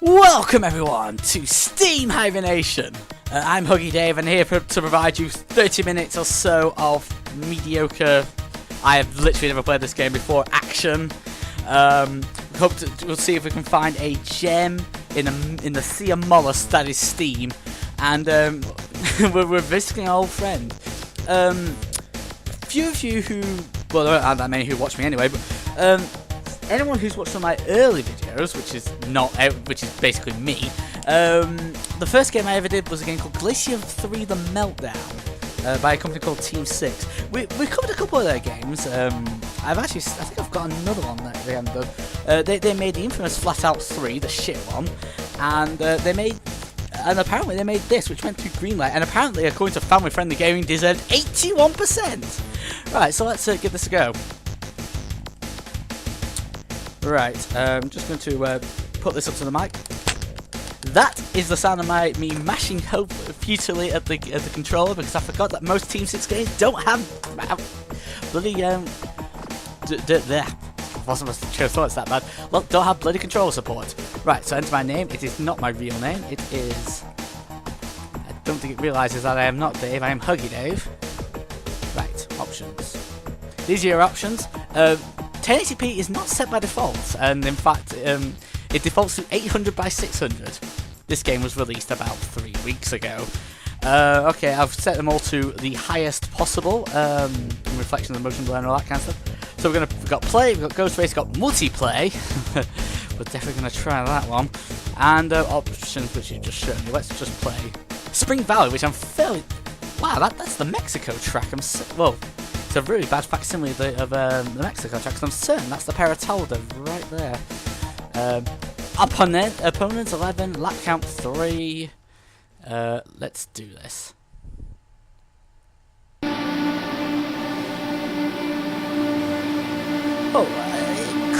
Welcome everyone to Steam Hibernation. I'm Huggy Dave and here to provide you 30 minutes or so of mediocre, I have literally never played this game before, action. We'll see if we can find a gem in the sea of mollusks that is Steam, and we're visiting an old friend. Few of you who, well, there aren't that many who watch me anyway, but anyone who's watched some of my early videos, which is basically me, the first game I ever did was a game called Glacier 3: The Meltdown by a company called Team 6. We covered a couple of their games. I think I've got another one that they haven't done. They made the infamous Flat Out 3, the shit one, and apparently they made this, which went through Greenlight, and apparently, according to Family Friendly Gaming, deserved 81%. Right, so let's give this a go. Right, I'm just going to put this up to the mic. That is the sound of me mashing futilely at the controller, because I forgot that most Team 6 games don't have bloody wasn't sure thought it's that bad. Well, don't have bloody controller support. Right, so enter my name. It is not my real name. It is. I don't think it realises that I am not Dave. I am Huggy Dave. Right, options. These are your options. 1080p is not set by default, and in fact, it defaults to 800 by 600. This game was released about 3 weeks ago. Okay, I've set them all to the highest possible, in reflection of the motion blur and all that kind of stuff. So we've got play, we've got ghost race, we've got multiplay. We're definitely going to try that one. And options, which you just showed me. Let's just play Spring Valley, which I'm fairly. Wow, that's the Mexico track. Well, it's a really bad facsimile of the Mexico track, because I'm certain that's the Paratalda right there. Opponents 11, lap count 3. Let's do this. Oh,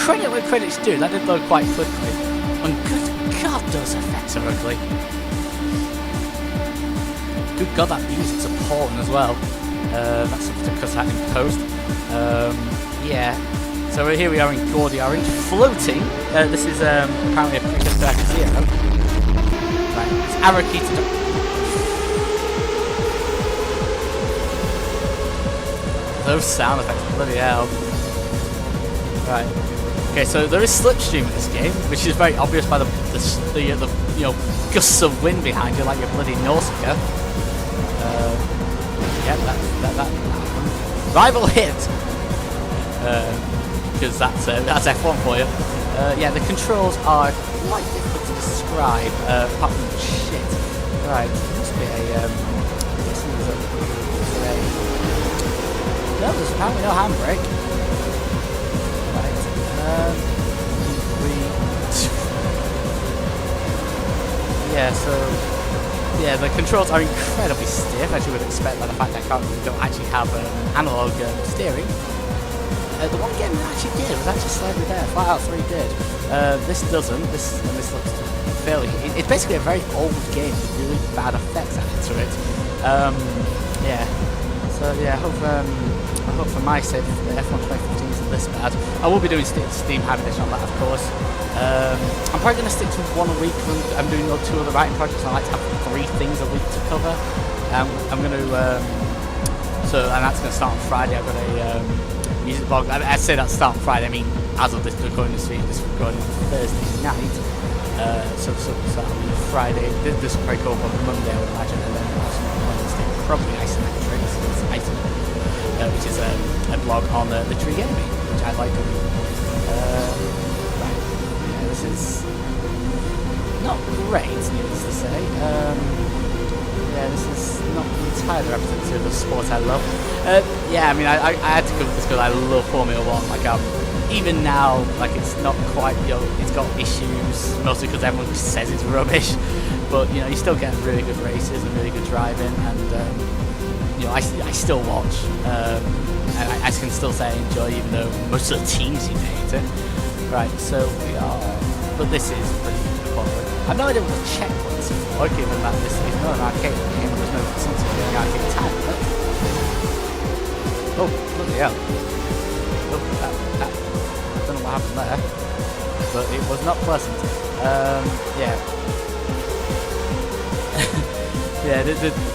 credit where credit's due. That did load quite quickly. And good God, those effects are ugly. Good God, that music's appalling as well. That's something to cut out in post. Yeah. So here we are in Gaudy Orange, floating. This is apparently a precursor to Zero. Right, it's Arakita. Those sound effects, bloody hell. Right. Okay, so there is slipstream in this game, which is very obvious by the gusts of wind behind you, like your bloody Nausicaa. Yeah, that one. Rival hit. Because that's F1 for you. Yeah, the controls are quite difficult to describe. Apart from shit. Right, there must be no, there's apparently no handbrake. Yeah, so the controls are incredibly stiff, as you would expect by the fact that we don't actually have analog steering. The one game that actually did was actually slightly better. Flat Out 3 did. This doesn't. This looks fairly. It's basically a very old game with really bad effects added to it. Yeah. So yeah, I hope for my sake the F1 2015 isn't this bad. I will be doing Steam Hibernation on that, of course. I'm probably going to stick to one a week when I'm doing 2 other writing projects. I like to have 3 things a week to cover. I'm going to, and that's going to start on Friday. I've got a music blog. I say that start on Friday. I mean, as of this recording, this recording on Thursday night. So that'll be Friday. This will probably go up on Monday, I would imagine, and then on Wednesday, probably Isometrics, which is a blog on the tree gaming, which I like doing. Right, yeah, this is not great, needless to say. Yeah, this is not entirely representative of the sport I love. Yeah, I mean, I had to go with this because I love Formula 1. Like, even now, like, it's not quite, it's got issues, mostly because everyone says it's rubbish. But, you still get really good races and really good driving, and, I still watch. And I can still say I enjoy, even though most of the teams seem to hate it. Right, so we are, but this is pretty quality. I've no idea what the checkpoint is for, given that this is not an arcade game, there's no something doing arcade time. Oh, bloody hell. Oh, that, I don't know what happened there, but it was not pleasant. Yeah.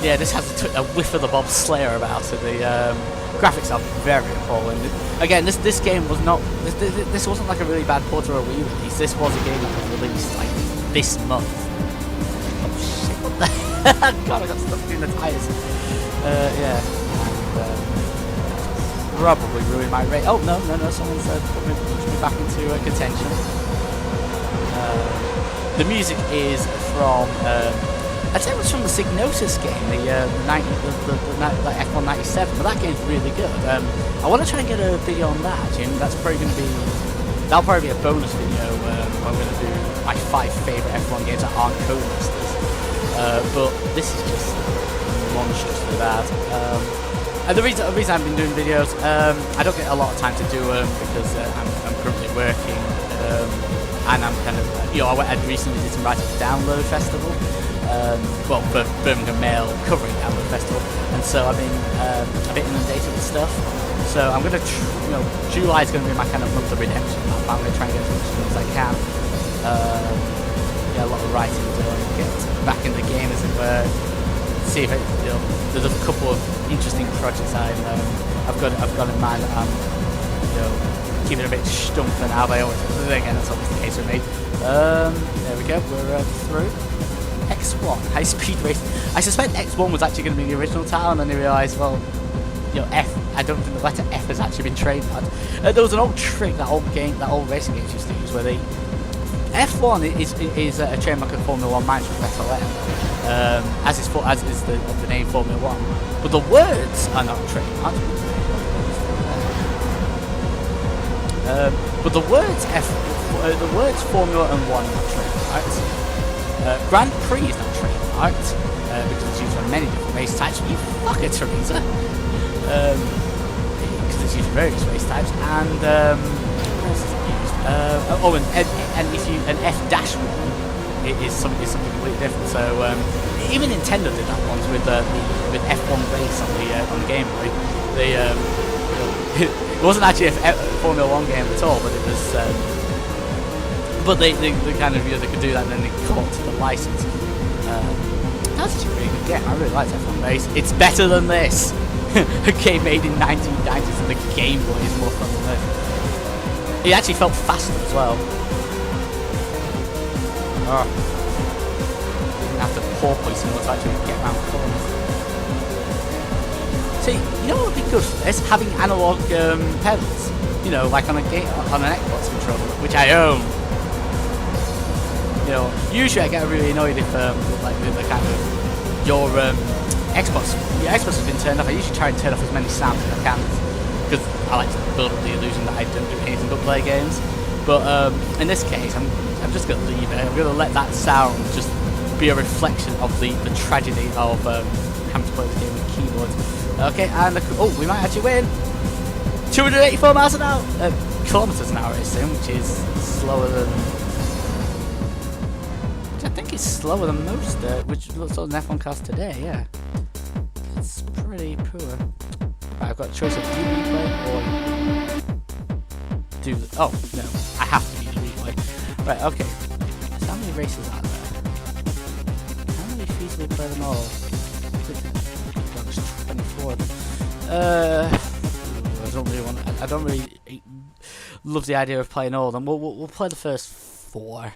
Yeah, this has a whiff of the Bob Slayer about it. The graphics are very appalling. Again, this game was not. This wasn't like a really bad port or a Wii release. This was a game that was released like this month. Oh shit! What the God, I got stuck in the tires. Yeah. And, probably ruined my rate. Oh no! Someone said put me back into contention. The music is from. I'd say it was from the Psygnosis game, the F1 97, but that game's really good. I want to try and get a video on that, Jim. That's probably going to be, that'll probably be a bonus video where I'm going to do my 5 favourite F1 games that aren't Codemasters. But this is just monstrously bad. And the reason I've been doing videos, I don't get a lot of time to do them because I'm currently working, and I'm kind of, I recently did some writing for Download Festival. Well, for Birmingham Mail covering Download Festival, and so I've been a bit inundated with stuff. So I'm gonna, July is gonna be my kind of month of redemption. I'm gonna try and get as much done as I can. Yeah, a lot of writing to get back in the game, as it were. See if it, there's a couple of interesting projects I've got in mind that I'm, keeping a bit stumped for now. But again, that's always the case with me. There we go. We're through. X1, high speed race. I suspect X1 was actually going to be the original title, and then they realised, well, F. I don't think the letter F has actually been trademarked. There was an old trick that old racing games used to use, where they F1 is a trademark of Formula 1 minus with FLM, as is the name Formula 1. But the words are not trademarked. But the words Formula and 1 are not trademarked. Grand Prix is not trademarked because it's used for many different race types. You fucker, Teresa. Because it's used for various race types. And what else is it used? And F-1 is something completely different. So even Nintendo did that once with F1 race on the Game Boy. It wasn't actually a Formula 1 game at all, but it was. But they kind of, they could do that, and then they caught the license. That's actually a really good game. I really liked F1 Race. It's better than this. A game made in 1990s, and the Game Boy is more fun than this. It actually felt faster as well. Oh. You didn't have to porpoise in order to actually get around corners. See, what would be good for this? Having analog pedals. Like on an Xbox controller, which I own. Usually I get really annoyed if with the kind of your Xbox has been turned off. I usually try and turn off as many sounds as I can because I like to build up the illusion that I don't do anything but play games. But in this case, I'm just gonna leave it. I'm gonna let that sound just be a reflection of the tragedy of having to play the game with keyboards. Okay, and we might actually win. 284 miles an hour, kilometers an hour, I assume, which is slower than. I think it's slower than most, which looks like an F1 cars today, yeah. It's pretty poor. Right, I've got a choice of do replay or do the, oh, no, I have to do the replay. Right, okay. So how many races are there? How many feasibly play them all? There's 24 of them. I don't really love the idea of playing all of them. We'll play the first 4.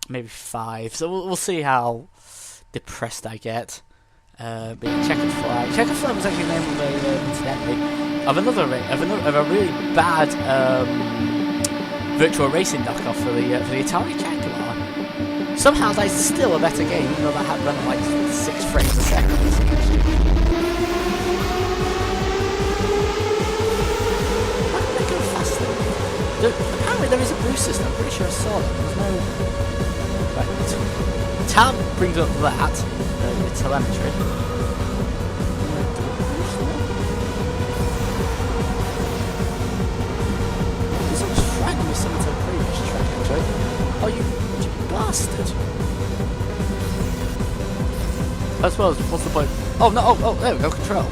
Maybe 5, so we'll see how depressed I get. But Chequered Flag. Chequered Flag was actually named incidentally of a really bad virtual racing knockoff for the Atari Jaguar. Somehow that's still a better game, even though that had run at like 6 frames a second. Why did they go faster? Apparently there is a boost system. I'm pretty sure I saw it. There's no. Right. Tab brings up that the telemetry. This looks frightening similar to the previous track, actually. Oh, you bastard! I suppose. What's the point? Oh no! Oh, there we go. Control.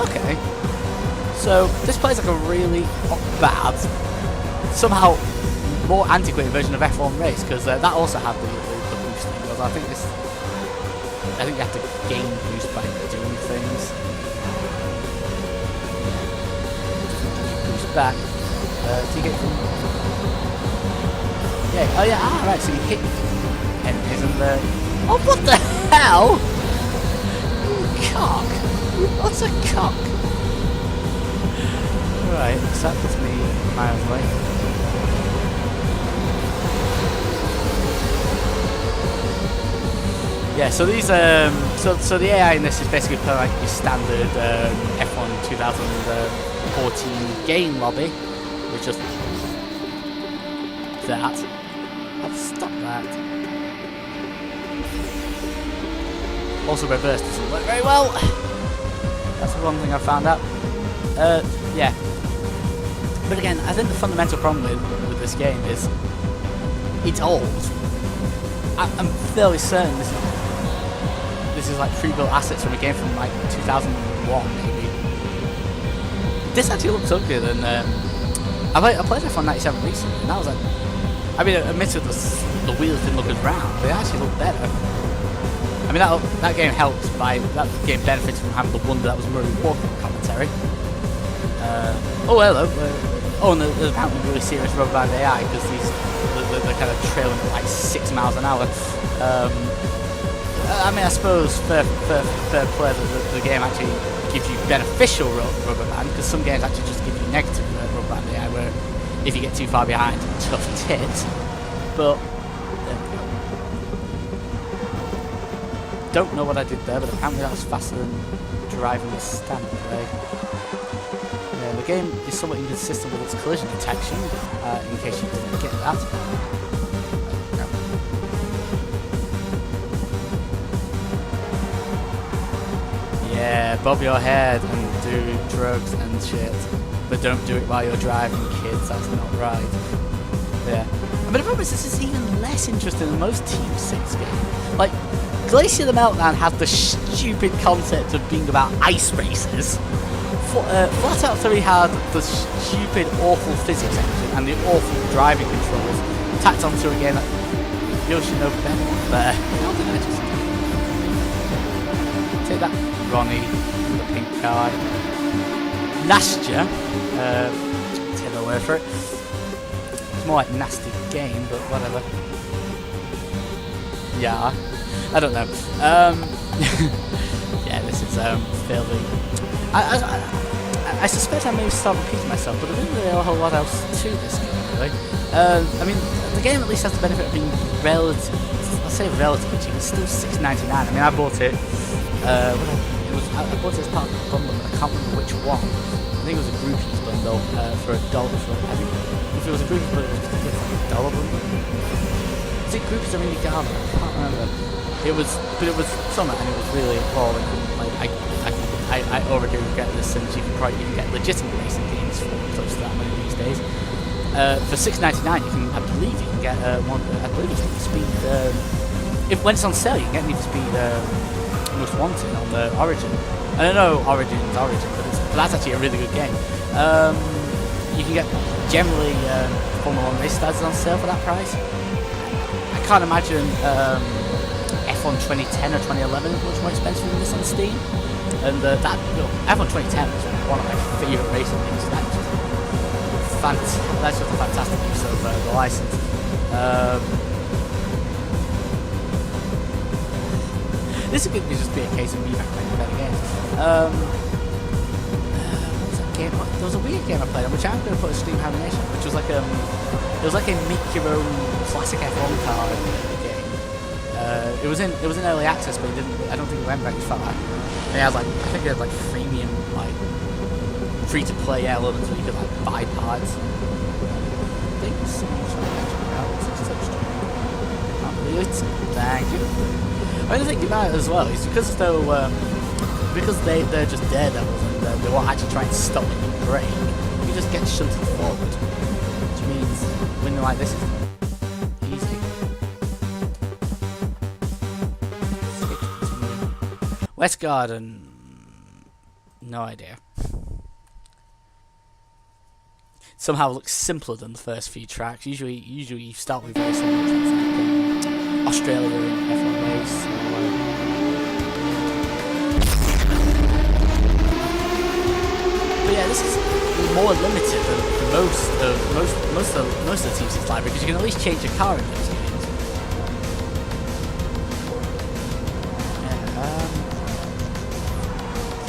Okay. So this plays like a really bad, somehow more antiquated version of F1 Race, because that also had the boost thing. Because I think you have to gain boost by doing things. Boost back. Do you get? Yeah. Oh yeah. Ah, right. So you hit enemies and oh, what the hell? Cock. What's a cock? Right. So that puts me miles away. Yeah, so these so the AI in this is basically kind of like your standard F1 2014 game lobby, with just that. I'll stop that. Also, reverse doesn't work very well. That's the one thing I found out. Yeah. But again, I think the fundamental problem with this game is it's old. I'm fairly certain this is like pre-built assets from a game from like 2001 maybe. This actually looks uglier than I played F1 97 recently, and that was like, I mean, admittedly the wheels didn't look as round, but they actually looked better. I mean, that game helped by that game benefited from having the wonder that was Murray Walker commentary. Oh hello. Oh, and there's apparently really serious rubber band AI because they're kind of trailing at like 6 miles an hour. I mean, I suppose fair play that the game actually gives you beneficial rubber band, because some games actually just give you negative rubber band AI, where if you get too far behind, tough tits. But there we go. Don't know what I did there, but apparently that was faster than driving the standard way. Yeah, the game is somewhat inconsistent with its collision detection, in case you didn't get that. Yeah, bob your head and do drugs and shit, but don't do it while you're driving, kids. That's not right. Yeah, but the problem is this is even less interesting than most Team 6 games. Like, Glacier the Meltdown had the stupid concept of being about ice races. Flat Out 3 had the stupid, awful physics engine and the awful driving controls tacked onto a game that you should know better. But how did I just take that? Ronnie, the pink guy. Nastya, take the word for it. It's more like nasty game, but whatever. Yeah, I don't know. Yeah, this is fairly. I suspect I may start repeating myself, but there isn't really a whole lot else to this game, really. I mean, the game at least has the benefit of being relative. I'll say relatively cheap. It's still $6.99. I mean, I bought it. I bought it as part of the bundle, but I can't remember which one. I think it was a Groupies bundle for $1. I think if it was a Groupies bundle, it was like $1 bundle. Was it Groupies or Indie Gala? I can't remember. It was summer, and it was really appalling. Like I already regret this, since you can probably even get legitimate racing games for close to that money these days. For $6.99, you can, I believe, you can get one. I believe it's Need for Speed. When it's on sale, you can get Need for Speed Most Wanted on the Origin. I don't know Origin's Origin, but that's actually a really good game. You can get generally Formula 1 race starters on sale for that price. I can't imagine F1 2010 or 2011 is much more expensive than this on Steam. And F1 2010 was one of my favourite racing games. That's just a fantastic use of the license. This could just be a case of me back playing better games. What was that game? There was a weird game I played on, which I'm going to put a Steam Hibernation, which was like it was like a make your own classic F1 car game. It was in early access, but I don't think it went very far. And it had I think it had like freemium, like free to play elements where you could like buy parts. I think someone's trying to can't believe it. Thank you. I mean, the thing about it as well is because they're just daredevils and they won't actually try and stop when you brake, you just get shunted forward, which means winning like this is easy. West Garden, no idea. somehow looks simpler than the first few tracks. Usually you start with very similar tracks like Australia and F1 Race. But yeah, this is more limited than most of the Team 6 library, because you can at least change your car in those games. Yeah,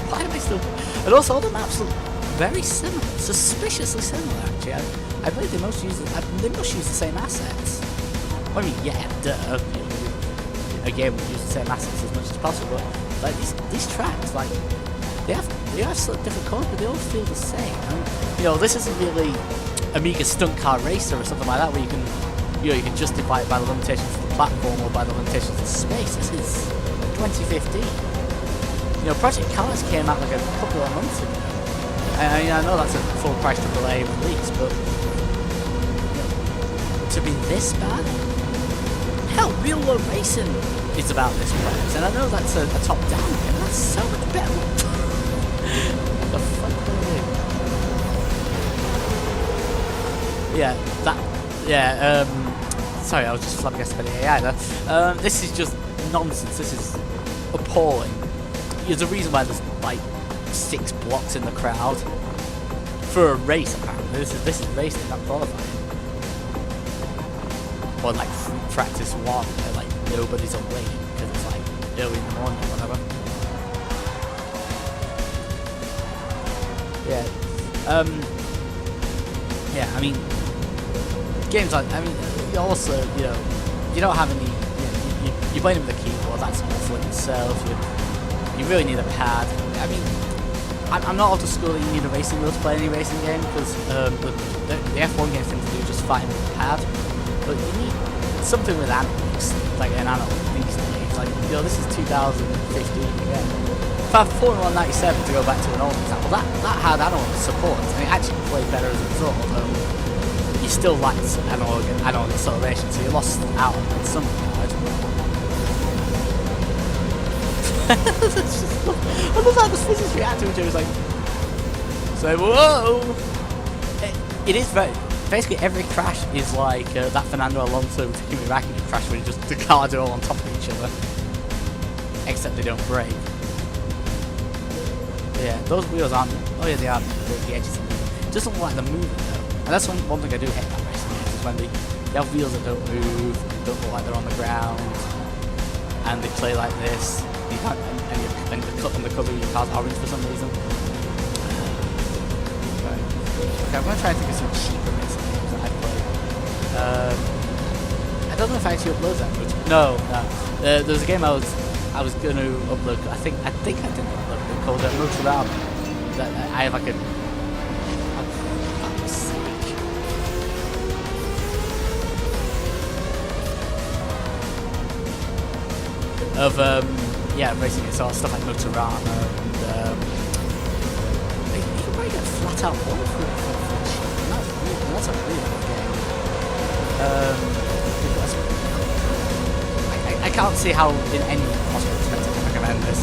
why am I still? And also, all the maps look very similar, suspiciously similar. Actually, I believe they must use the same assets. I mean, yeah, duh. A game would use the same assets as much as possible. But like these tracks, like they have slightly different colours, but they all feel the same. I mean, you know, this isn't really Amiga Stunt Car Racer or something like that, where you can justify it by the limitations of the platform or by the limitations of space. This is 2015. You know, Project Cars came out like a couple of months ago. I know that's a full price AAA release, but you know, to be this bad? Hell, Real World Racing is about this price, and I know that's a top-down game, but that's so much better. What the fuck are they? Sorry, I was just flabbergasted by the AI there. This is just nonsense. This is appalling. There's a reason why there's like 6 blocks in the crowd for a race. Apparently, this is racing, not qualifying, or like practice 1, where like nobody's awake because it's like early in the morning or whatever. Yeah, I mean, games like, I mean, you also, you know, you don't have any, you're playing with a keyboard, that's awful in itself. You really need a pad. I mean, I'm not old school that you need a racing wheel to play any racing game, because the F1 games tend to do just fine with a pad, but you need something with analogs, like an analog these days. Like, you know, this is 2015 again. If I have Formula 97 to go back to an old example, that had analog support, and it actually played better as a result, although you still lacked analog acceleration, so you lost out on some regard. I love how the physics react to each other. It's like, so whoa! It is very, basically every crash is like that Fernando Alonso Kimi Räikkönen crash, where just the cars are all on top of each other, except they don't break. But yeah, those wheels aren't. Oh yeah, they are. The edges are moving. It doesn't look like they're moving though, and that's one thing I do hate about racing games, is when they have wheels that don't move, don't look like they're on the ground, and they play like this. You can't, and the colour of your car's orange for some reason. Okay, I'm going to try and think of some cheaper racing games that I played. I don't know if I actually uploaded that, but no. There was a game I was going to upload. I think I didn't upload it, called Motorama. That I have like a. Of yeah, racing it, so stuff like Motorama and you can probably get flat out one for cheap. That's a really good game. I can't see how in any possible perspective I can recommend this,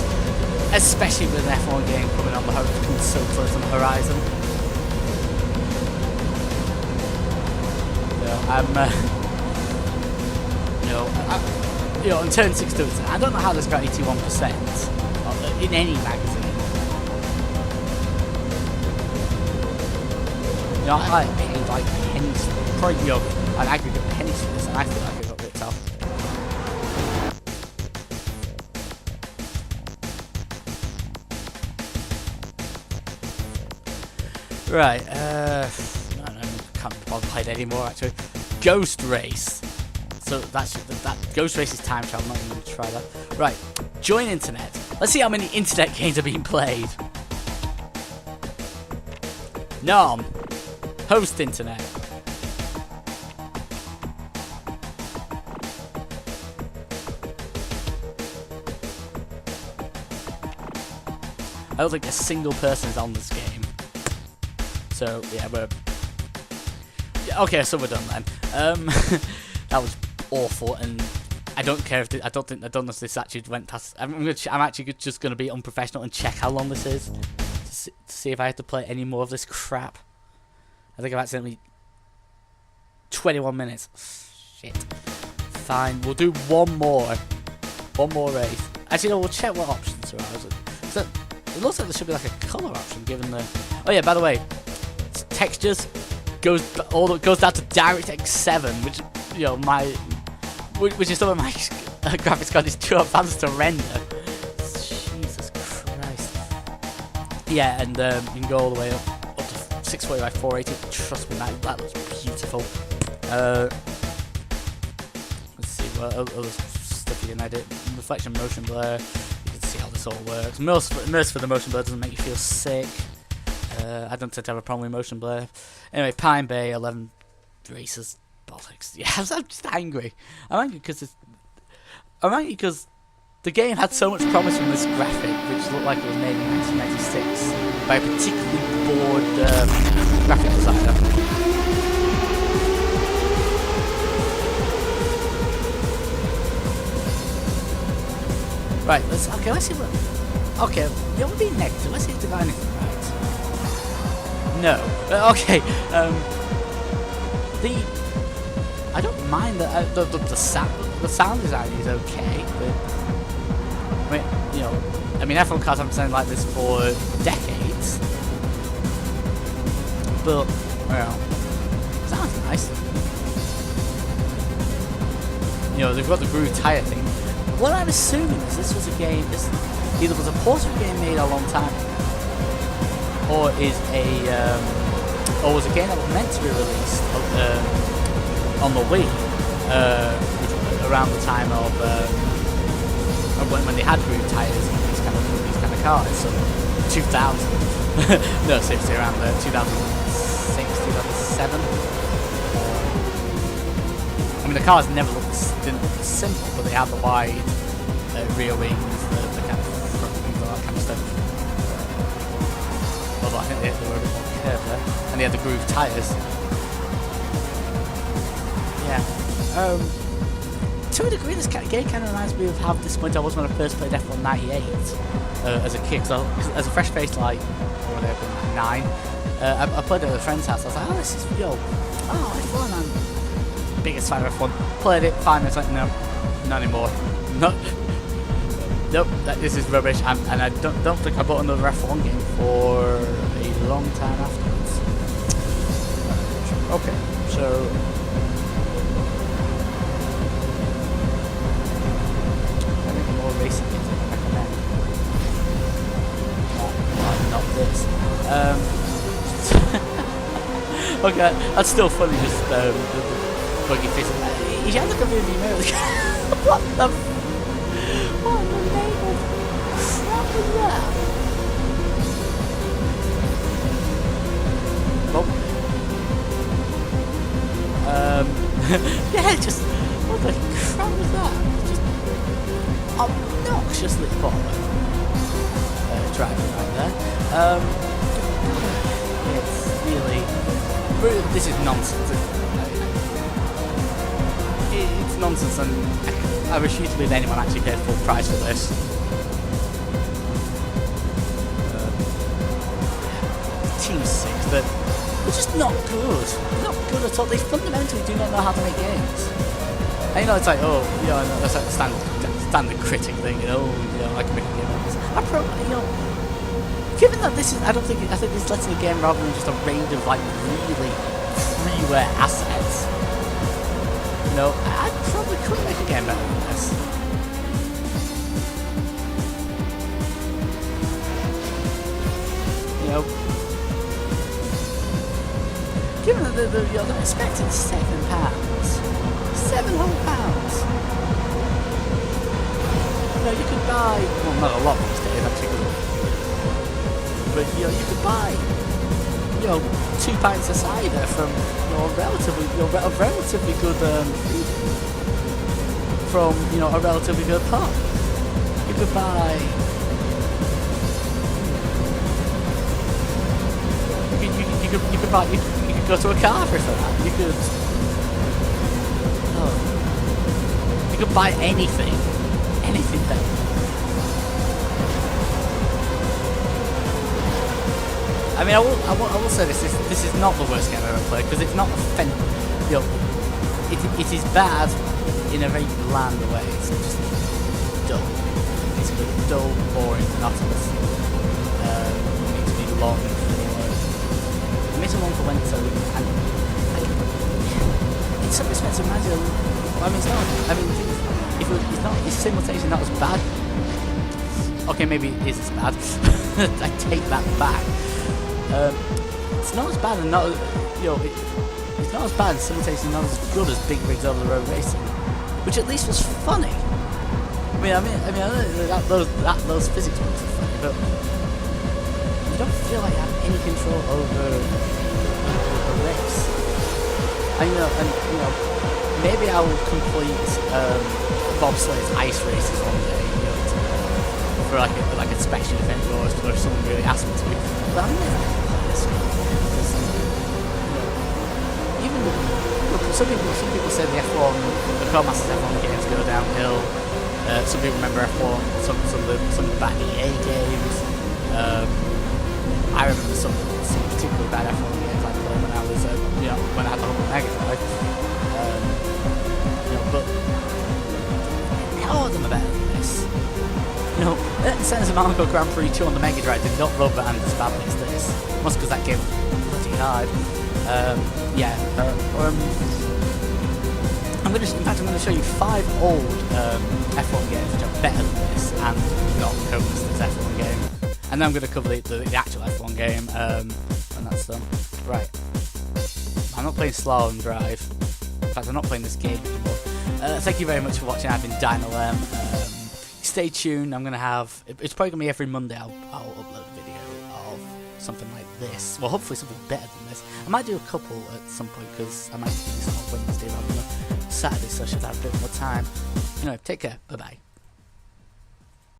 especially with an F1 game coming on the horizon, so close on the horizon. On turn 6 to it, I don't know how this got 81% in any magazine. You know, I paid like pennies, probably an aggregate pennies for this, and I feel like it got ripped off. Right, I can't bother playing anymore actually. Ghost Race. So that Ghost Race is time travel, I'm not even going to try that. Right, join internet. Let's see how many internet games are being played. Nom. Host internet. I don't think a single person is on this game. So yeah, okay, so we're done then. That was awful, and I don't care if I don't know if this actually went past. I'm actually just going to be unprofessional and check how long this is to see if I have to play any more of this crap. I think I've accidentally 21 minutes. Shit. Fine. We'll do one more race. Actually, no, we'll check what options are out. So it looks like there should be like a colour option given the. Oh yeah, by the way, textures goes down to DirectX 7, which which is some of my graphics card is too advanced to render. Jesus Christ. Yeah, and you can go all the way up to 640 by 480. Trust me, that looks beautiful. Let's see what other stuff you can edit. Reflection, motion blur. You can see how this all works. Most for the motion blur doesn't make you feel sick. I don't tend to have a problem with motion blur. Anyway, Pine Bay 11 races. Bollocks. Yeah, I'm just angry. I'm angry because the game had so much promise from this graphic, which looked like it was made in 1996 by a particularly bored graphic designer. Right, let's see what. Okay, yeah, we'll be negative. Let's see if they got anything right. No. Okay. I don't mind the sound design is okay, but I mean F1 cars haven't sounded like this for decades, but sounds nice. They've got the groove tire thing. What I'm assuming is this was a game. This either was a portable game made a long time ago, or was a game that was meant to be released on the Wii around the time of when they had groove tires and these kind of cars, so 2000. No, seriously, around 2006, 2007. I mean, the cars didn't look simple, but they had the wide rear wings, the kind of front wings, all that kind of stuff. Although I think they were a bit more curved there, and they had the groove tires. Yeah. To a degree, this game kind of reminds me of how disappointed I was when I first played F1 98 as a kid. Cause as a fresh-faced, like, whatever, 9, I played it at a friend's house. I was like, oh, this is, F1, I'm biggest fan of F1. Played it, 5 minutes later, no, not anymore. Nope, this is rubbish. And I don't think I bought another F1 game for a long time afterwards. Okay, so. Racing games I recommend. Not this. Okay, that's still funny. Just the buggy face. He had like a movie mirror. What the name of crap is that? Yeah, just what the crap was that? Obnoxiously forward. Driving right there. It's really. This is nonsense. It's nonsense, and I refuse to believe anyone actually paid full price for this. Team 6, but they're just not good. They're not good at all. They fundamentally do not know how to make games. And it's like, that's like the standard critic thing, I can make a game like this. Given that this is, I think it's letting a game rather than just a range of like really freeware assets. I probably could make a game better than this. Given that they're expecting £7. £7 whole pounds. You could buy, well, not a lot these days actually, but you could buy 2 pints of cider from relatively good from a relatively good pub. You could buy you could go to a cafe for that. You could buy anything better. I mean, I will say this is not the worst game I've ever played, because it's not you know, it is bad in a very bland way. It's just dull. It's dull, boring, monotonous. It needs to be long. It makes it long for when it's over. And in some respects, imagine. I mean, it's not. I mean, it's not. It's simultaneously not as bad. Okay, maybe it is as bad. I take that back. It's not as bad and not, you know, it's not as bad and simultaneously not as good as Big Rigs Over the Road Racing, which at least was funny. I know those physics ones are funny, but you don't feel like you have any control over the race. And maybe I will complete bobsleigh's ice races one day, for like a special event or if someone really asked me to. But I'm never going to play this one because even some people say the Codemasters F1 games go downhill. Some people remember F1, some of the bad EA games. I remember some particularly bad F1 games I played when I was when I had the whole Mega Drive. But how are them better than this? Sense of Monaco Grand Prix 2 on the Mega Drive did not run band as badly as this. Must because that game was bloody hard. I'm going to show you 5 old F1 games which are better than this, and not Codemasters F1 game. And then I'm going to cover the actual F1 game, and that's done. Right. I'm not playing Slalom Drive. In fact, I'm not playing this game anymore. Thank you very much for watching. I've been Dynalem. Stay tuned. I'm gonna have. It's probably gonna be every Monday. I'll upload a video of something like this. Well, hopefully something better than this. I might do a couple at some point because I might do this on Wednesday rather than Saturday, so I should have a bit more time. Anyway, take care. Bye bye.